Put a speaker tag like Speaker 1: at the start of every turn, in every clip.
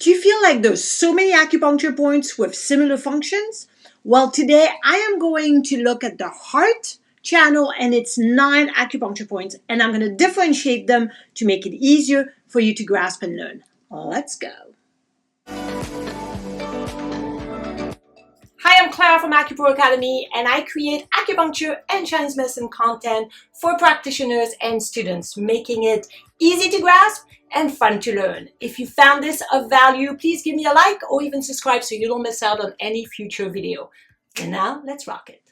Speaker 1: Do you feel like there's so many acupuncture points with similar functions? Well, today I am going to look at the heart channel and its 9 acupuncture points, and I'm going to differentiate them to make it easier for you to grasp and learn. Let's go. Hi, I'm Clara from AcuPro Academy, and I create acupuncture and Chinese medicine content for practitioners and students, making it easy to grasp and fun to learn. If you found this of value, please give me a like or even subscribe so you don't miss out on any future video. And now, let's rock it.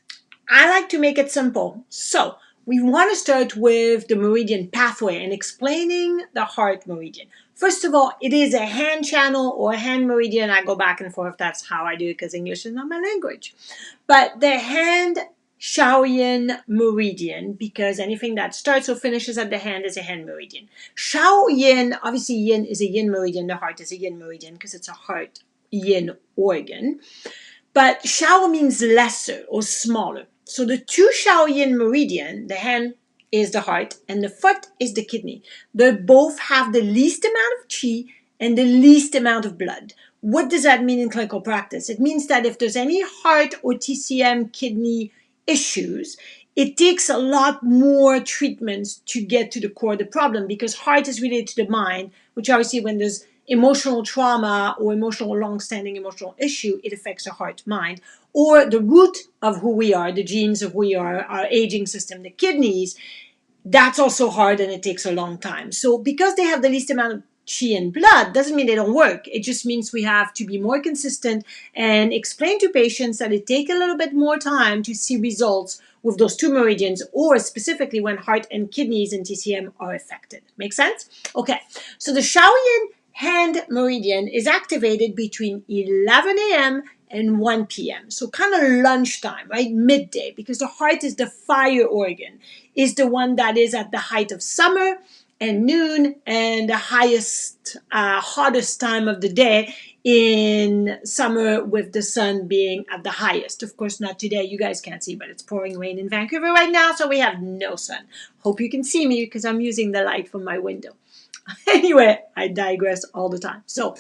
Speaker 1: I like to make it simple. So, we want to start with the meridian pathway and explaining the heart meridian. First of all, it is a hand channel or a hand meridian. I go back and forth. That's how I do it because English is not my language. But the hand Shao Yin meridian, because anything that starts or finishes at the hand is a hand meridian. Shao Yin, obviously Yin is a Yin meridian. The heart is a Yin meridian because it's a heart Yin organ. But Shao means lesser or smaller. So the two Shao Yin meridian, the hand is the heart and the foot is the kidney. They both have the least amount of qi and the least amount of blood. What does that mean in clinical practice? It means that if there's any heart or TCM kidney issues, it takes a lot more treatments to get to the core of the problem, because heart is related to the mind, which obviously when there's emotional trauma or long-standing emotional issue, it affects the heart mind, or the root of who we are, the genes of who we are, our aging system, the kidneys. That's also hard and it takes a long time. So because they have the least amount of qi and blood doesn't mean they don't work. It just means we have to be more consistent and explain to patients that it takes a little bit more time to see results with those two meridians, or specifically when heart and kidneys and TCM are affected. Make sense? Okay, so the Shao Yin hand meridian is activated between 11 a.m. and 1 p.m. So kind of lunchtime, right? Midday, because the heart is the fire organ, is the one that is at the height of summer and noon and the highest, hottest time of the day in summer, with the sun being at the highest. Of course, not today. You guys can't see, but it's pouring rain in Vancouver right now, so we have no sun. Hope you can see me because I'm using the light from my window. Anyway, I digress all the time. So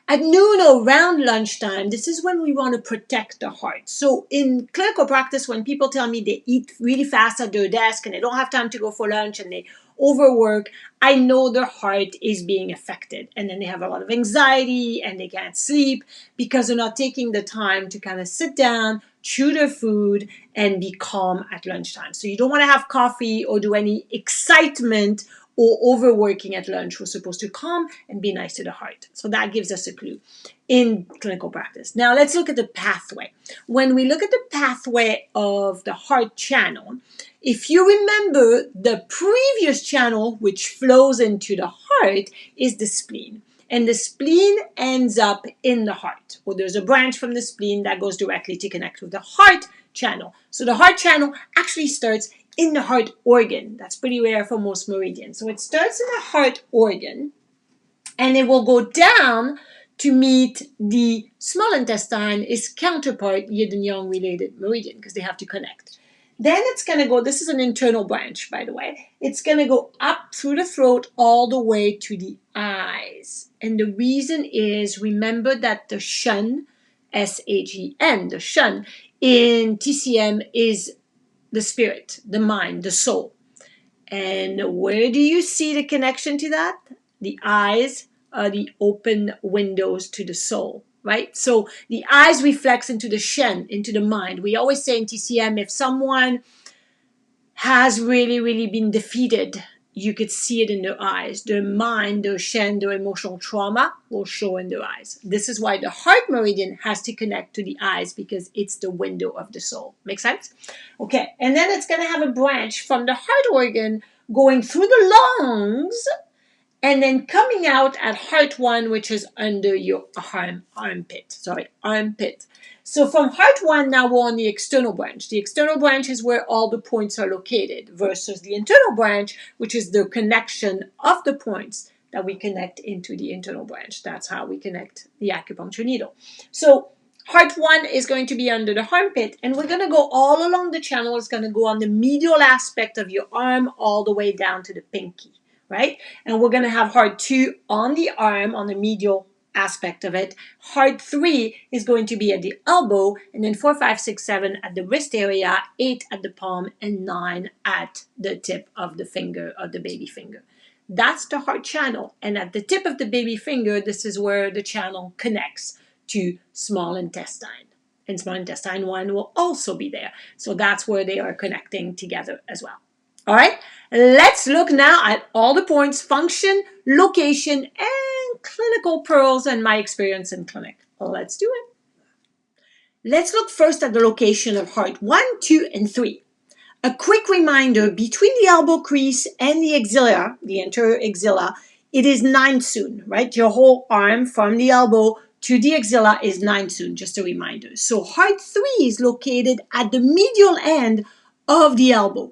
Speaker 1: at noon or around lunchtime, this is when we want to protect the heart. So in clinical practice, when people tell me they eat really fast at their desk and they don't have time to go for lunch and they overwork, I know their heart is being affected. And then they have a lot of anxiety and they can't sleep because they're not taking the time to kind of sit down, chew their food, and be calm at lunchtime. So you don't want to have coffee or do any excitement or overworking at lunch. We're supposed to calm and be nice to the heart. So that gives us a clue in clinical practice. Now let's look at the pathway. When we look at the pathway of the heart channel, if you remember, the previous channel which flows into the heart is the spleen. And the spleen ends up in the heart, or there's a branch from the spleen that goes directly to connect with the heart channel. So the heart channel actually starts in the heart organ. That's pretty rare for most meridians. So it starts in the heart organ and it will go down to meet the small intestine, its counterpart, yin and yang related meridian, because they have to connect. Then it's going to go, this is an internal branch, by the way. It's going to go up through the throat all the way to the eyes. And the reason is, remember that the shun, S-H-E-N, the shun, in TCM is the spirit, the mind, the soul. And where do you see the connection to that? The eyes are the open windows to the soul, right? So the eyes reflects into the shen, into the mind. We always say in TCM, if someone has really been defeated, you could see it in their eyes. Their mind, their shen, their emotional trauma will show in their eyes. This is why the heart meridian has to connect to the eyes, because it's the window of the soul. Make sense? Okay, and then it's going to have a branch from the heart organ going through the lungs and then coming out at heart 1, which is under your armpit. So from heart 1, now we're on the external branch. The external branch is where all the points are located, versus the internal branch, which is the connection of the points that we connect into the internal branch. That's how we connect the acupuncture needle. So heart 1 is going to be under the armpit, and we're going to go all along the channel. It's going to go on the medial aspect of your arm all the way down to the pinky, right? And we're going to have heart 2 on the arm, on the medial aspect of it. Heart 3 is going to be at the elbow, and then 4, 5, 6, 7 at the wrist area, 8 at the palm, and 9 at the tip of the finger, or the baby finger. That's the heart channel. And at the tip of the baby finger, this is where the channel connects to small intestine. And small intestine 1 will also be there. So that's where they are connecting together as well. All right, let's look now at all the points, function, location, and clinical pearls and my experience in clinic. Let's do it. Let's look first at the location of heart 1, 2, and 3. A quick reminder, between the elbow crease and the axilla, the anterior axilla, it is 9 Sun, right? Your whole arm from the elbow to the axilla is 9 Sun, just a reminder. So heart 3 is located at the medial end of the elbow.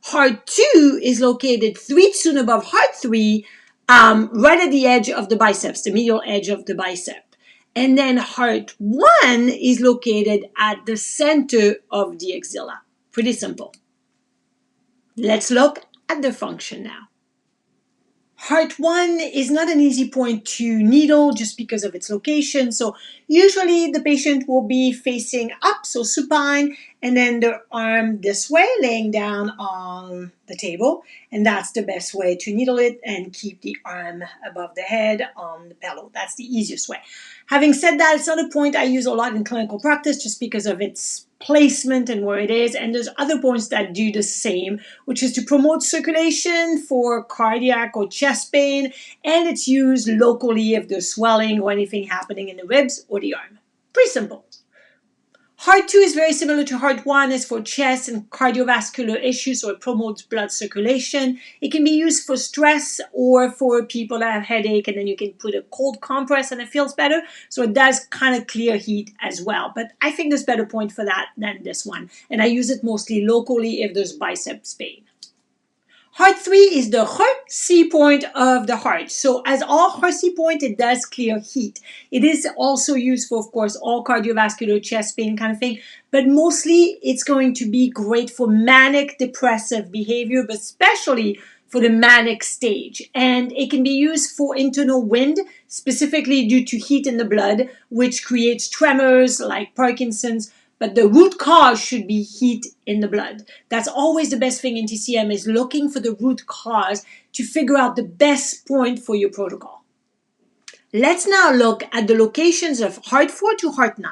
Speaker 1: Heart 2 is located 3 Sun above heart 3, right at the edge of the biceps, the medial edge of the bicep. And then heart 1 is located at the center of the axilla. Pretty simple. Let's look at the function now. Heart 1 is not an easy point to needle just because of its location. So usually the patient will be facing up, so supine, and then their arm this way, laying down on the table. And that's the best way to needle it and keep the arm above the head on the pillow. That's the easiest way. Having said that, it's not a point I use a lot in clinical practice just because of its placement and where it is. And there's other points that do the same, which is to promote circulation for cardiac or chest pain. And it's used locally if there's swelling or anything happening in the ribs or the arm. Pretty simple. Heart 2 is very similar to heart 1. It's for chest and cardiovascular issues, so it promotes blood circulation. It can be used for stress or for people that have headache, and then you can put a cold compress and it feels better. So it does kind of clear heat as well. But I think there's better point for that than this one. And I use it mostly locally if there's biceps pain. Heart 3 is the He point of the heart. So as all He point, it does clear heat. It is also used for, of course, all cardiovascular, chest pain kind of thing. But mostly it's going to be great for manic depressive behavior, but especially for the manic stage. And it can be used for internal wind, specifically due to heat in the blood, which creates tremors like Parkinson's. But the root cause should be heat in the blood. That's always the best thing in TCM, is looking for the root cause to figure out the best point for your protocol. Let's now look at the locations of heart 4 to heart 9.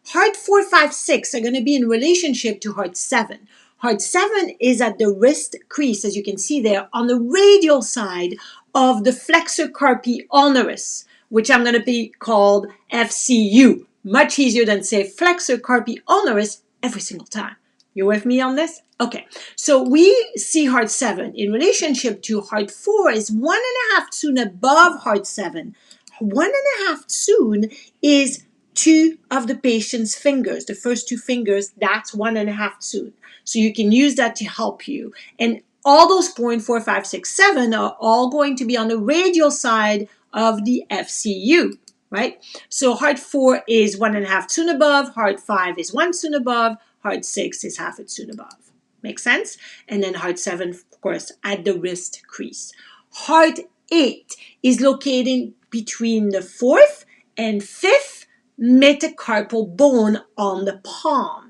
Speaker 1: Heart 4, 5, 6 are going to be in relationship to heart 7. Heart 7 is at the wrist crease, as you can see there, on the radial side of the flexor carpi ulnaris, which I'm going to be called FCU. Much easier than say flexor carpi ulnaris every single time. You with me on this? Okay, so we see heart 7 in relationship to heart 4 is 1.5 Sun above heart 7. 1.5 Sun is 2 of the patient's fingers, the first 2 fingers, that's 1.5 Sun. So you can use that to help you. And all those points, 4, 5, 6, 7, are all going to be on the radial side of the FCU. Right? So heart 4 is 1.5 Sun above, heart 5 is 1 Sun above, heart 6 is 0.5 Sun above. Make sense? And then heart 7, of course, at the wrist crease. Heart 8 is located between the 4th and 5th metacarpal bone on the palm.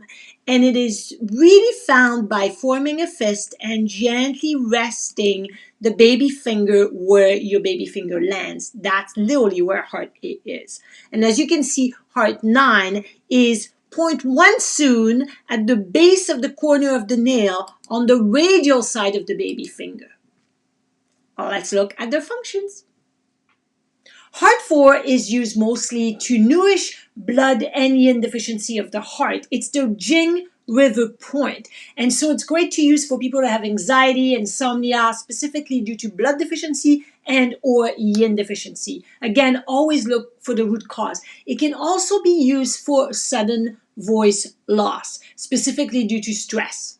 Speaker 1: And it is really found by forming a fist and gently resting the baby finger where your baby finger lands. That's literally where heart 8 is. And as you can see, heart 9 is 0.1 Sun at the base of the corner of the nail on the radial side of the baby finger. Well, let's look at their functions. Heart 4 is used mostly to nourish blood and yin deficiency of the heart. It's the Jing River point. And so it's great to use for people that have anxiety, insomnia, specifically due to blood deficiency and or yin deficiency. Again, always look for the root cause. It can also be used for sudden voice loss, specifically due to stress.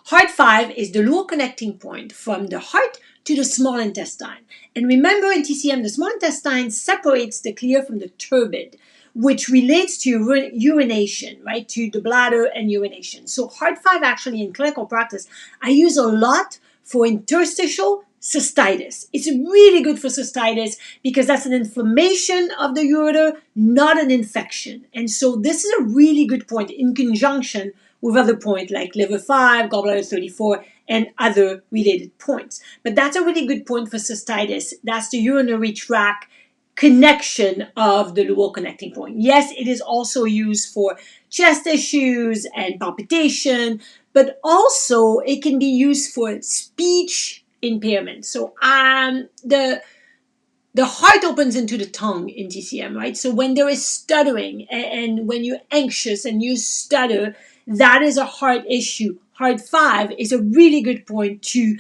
Speaker 1: Heart 5 is the lower connecting point from the heart to the small intestine. And remember, in TCM, the small intestine separates the clear from the turbid, which relates to urination, right, to the bladder and urination. So heart 5 actually in clinical practice, I use a lot for interstitial cystitis. It's really good for cystitis because that's an inflammation of the ureter, not an infection. And so this is a really good point in conjunction with other points like liver 5, gallbladder 34, and other related points. But that's a really good point for cystitis. That's the urinary tract connection of the lual connecting point. Yes, it is also used for chest issues and palpitation, but also it can be used for speech impairment. So the heart opens into the tongue in TCM, right? So when there is stuttering and when you're anxious and you stutter, that is a heart issue. Heart 5 is a really good point to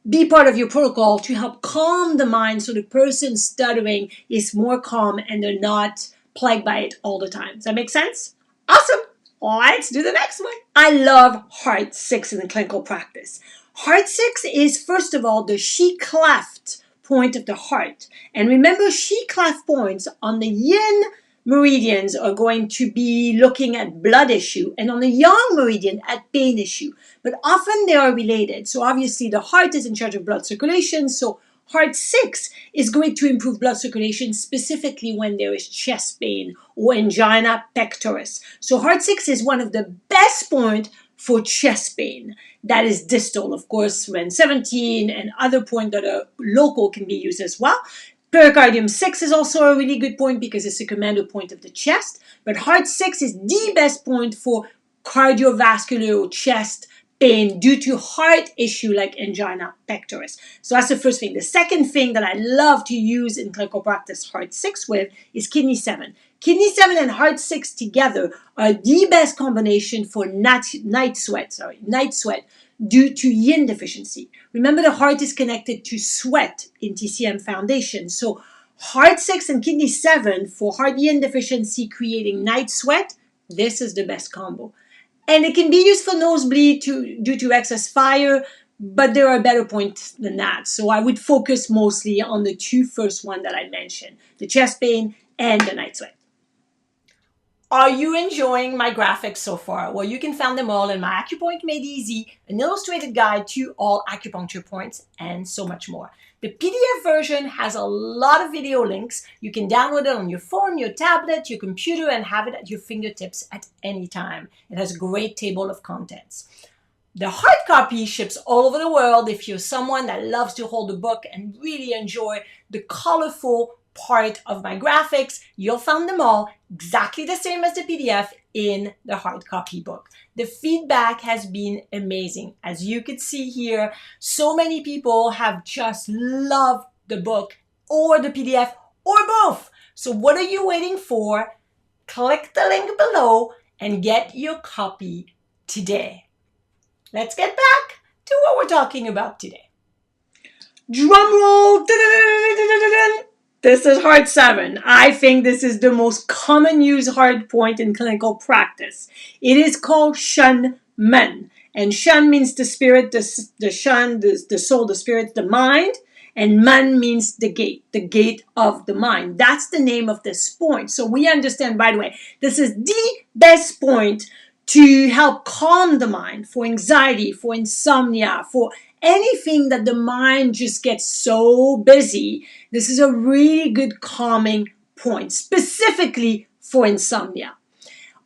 Speaker 1: be part of your protocol to help calm the mind so the person stuttering is more calm and they're not plagued by it all the time. Does that make sense? Awesome. Let's do the next one. I love Heart 6 in the clinical practice. Heart 6 is, first of all, the chi cleft point of the heart. And remember, chi cleft points on the yin meridians are going to be looking at blood issue, and on the yang meridian at pain issue. But often they are related. So obviously the heart is in charge of blood circulation. So Heart 6 is going to improve blood circulation specifically when there is chest pain or angina pectoris. So Heart 6 is one of the best points for chest pain. That is distal, of course, when 17 and other points that are local can be used as well. Pericardium 6 is also a really good point because it's a commando point of the chest. But Heart 6 is the best point for cardiovascular or chest pain due to heart issue like angina pectoris. So that's the first thing. The second thing that I love to use in clinical practice Heart 6 with is Kidney 7. Kidney 7 and Heart 6 together are the best combination for night sweat due to yin deficiency. Remember, the heart is connected to sweat in TCM Foundation. So Heart 6 and Kidney 7 for heart yin deficiency creating night sweat, this is the best combo. And it can be used for nosebleed due to excess fire, but there are better points than that. So I would focus mostly on the two first ones that I mentioned, the chest pain and the night sweat. Are you enjoying my graphics so far? Well, you can find them all in my AcuPoint Made Easy, an illustrated guide to all acupuncture points, and so much more. The PDF version has a lot of video links. You can download it on your phone, your tablet, your computer, and have it at your fingertips at any time. It has a great table of contents. The hard copy ships all over the world if you're someone that loves to hold a book and really enjoy the colorful part of my graphics. You'll find them all exactly the same as the PDF in the hard copy book. The feedback has been amazing. As you can see here, so many people have just loved the book or the PDF or both. So what are you waiting for? Click the link below and get your copy today. Let's get back to what we're talking about today. Drum roll! This is Heart 7. I think this is the most common used heart point in clinical practice. It is called Shun Men. And Shun means the spirit, the Shun, the soul, the spirit, the mind. And Man means the gate of the mind. That's the name of this point. So we understand, by the way, this is the best point to help calm the mind for anxiety, for insomnia, for anything that the mind just gets so busy. This is a really good calming point, specifically for insomnia.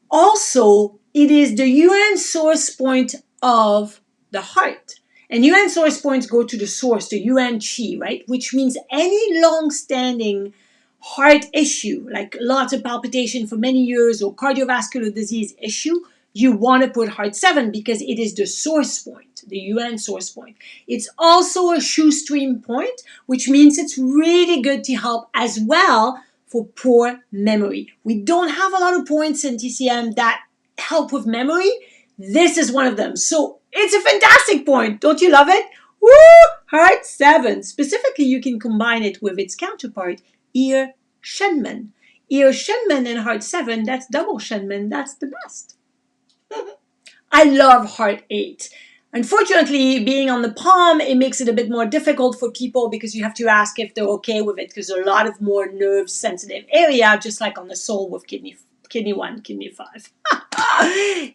Speaker 1: Also, it is the UN source point of the heart. And UN source points go to the source, the UN chi, right? Which means any long-standing heart issue, like lots of palpitation for many years or cardiovascular disease issue, you want to put Heart 7 because it is the source point, the UN source point. It's also a shoestring point, which means it's really good to help as well for poor memory. We don't have a lot of points in TCM that help with memory. This is one of them. So it's a fantastic point. Don't you love it? Woo! Heart 7. Specifically, you can combine it with its counterpart, Ear Shenmen. Ear Shenmen and Heart 7, that's double Shenmen. That's the best. I love Heart 8. Unfortunately, being on the palm, it makes it a bit more difficult for people because you have to ask if they're okay with it because there's a lot of more nerve-sensitive area, just like on the sole with kidney 1, kidney 5.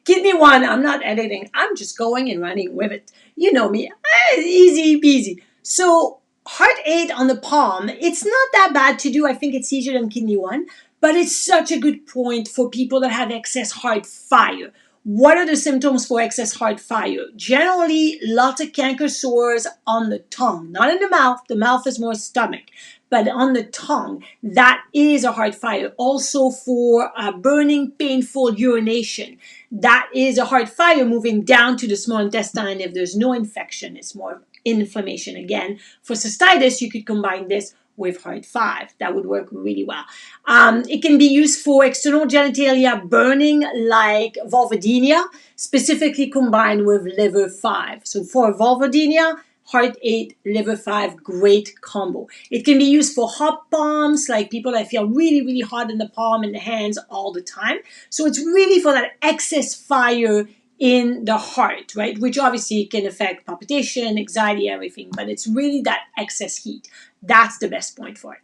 Speaker 1: Kidney 1, I'm not editing. I'm just going and running with it. You know me. Easy peasy. So heart 8 on the palm, it's not that bad to do. I think it's easier than kidney 1, but it's such a good point for people that have excess heart fire. What are the symptoms for excess heart fire? Generally, lots of canker sores on the tongue, not in the mouth. The mouth is more stomach, but on the tongue, that is a heart fire. Also for burning, painful urination, that is a heart fire moving down to the small intestine. If there's no infection, it's more inflammation. Again, for cystitis, you could combine this with heart 5. That would work really well. It can be used for external genitalia burning like vulvodynia, specifically combined with liver 5. So for vulvodynia, heart 8, liver 5, great combo. It can be used for hot palms, like people that feel really, really hot in the palm and the hands all the time. So it's really for that excess fire in the heart, right? Which obviously can affect palpitation, anxiety, everything, but it's really that excess heat. That's the best point for it.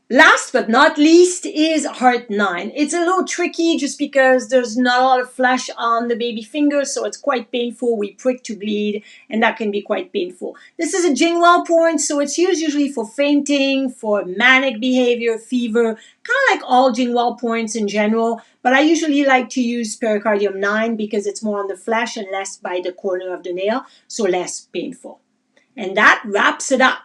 Speaker 1: Last but not least is heart 9. It's a little tricky just because there's not a lot of flesh on the baby finger, so it's quite painful. We prick to bleed, and that can be quite painful. This is a Jingwell point, so it's used usually for fainting, for manic behavior, fever, kind of like all Jingwell points in general, but I usually like to use pericardium 9 because it's more on the flesh and less by the corner of the nail, so less painful. And that wraps it up.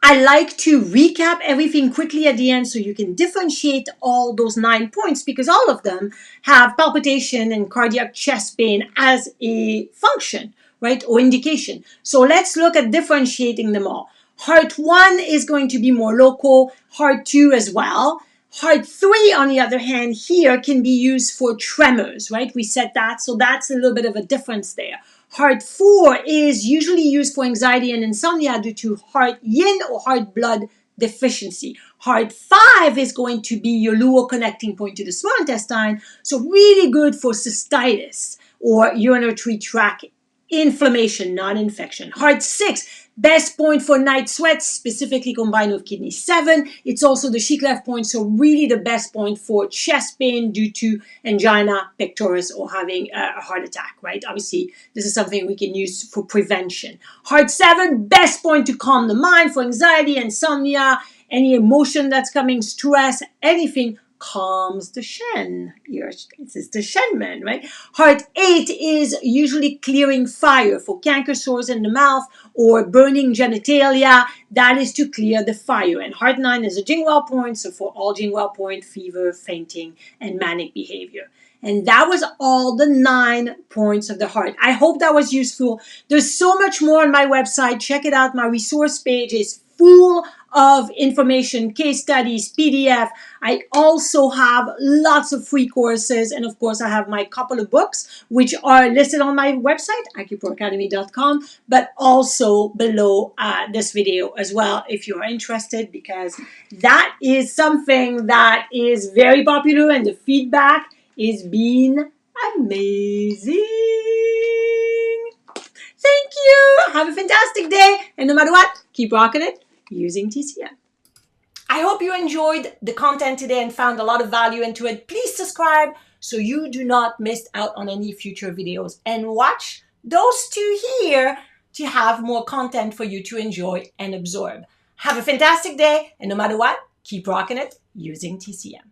Speaker 1: I like to recap everything quickly at the end so you can differentiate all those 9 points because all of them have palpitation and cardiac chest pain as a function, right, or indication. So let's look at differentiating them all. Heart 1 is going to be more local, heart 2 as well. Heart 3, on the other hand, here can be used for tremors, right? We said that, so that's a little bit of a difference there. Heart 4 is usually used for anxiety and insomnia due to heart yin or heart blood deficiency. Heart 5 is going to be your lower connecting point to the small intestine, so really good for cystitis or urinary tract inflammation, not infection. Heart 6, best point for night sweats, specifically combined with kidney 7. It's also the chic left point, so really the best point for chest pain due to angina pectoris or having a heart attack, right? Obviously, this is something we can use for prevention. Heart 7, best point to calm the mind for anxiety, insomnia, any emotion that's coming, stress, anything calms the Shen. This is the Shen man, right? Heart 8 is usually clearing fire for canker sores in the mouth or burning genitalia. That is to clear the fire. And heart 9 is a Jingwell point, so for all Jingwell point, fever, fainting, and manic behavior. And that was all the 9 points of the heart. I hope that was useful. There's so much more on my website. Check it out. My resource page is full of information, case studies, PDF. I also have lots of free courses. And of course, I have my couple of books, which are listed on my website, acuproacademy.com, but also below this video as well, if you're interested, because that is something that is very popular and the feedback is being amazing. Thank you. Have a fantastic day. And no matter what, keep rocking it using TCM. I hope you enjoyed the content today and found a lot of value into it. Please subscribe so you do not miss out on any future videos, and watch those two here to have more content for you to enjoy and absorb. Have a fantastic day. And no matter what, keep rocking it using TCM.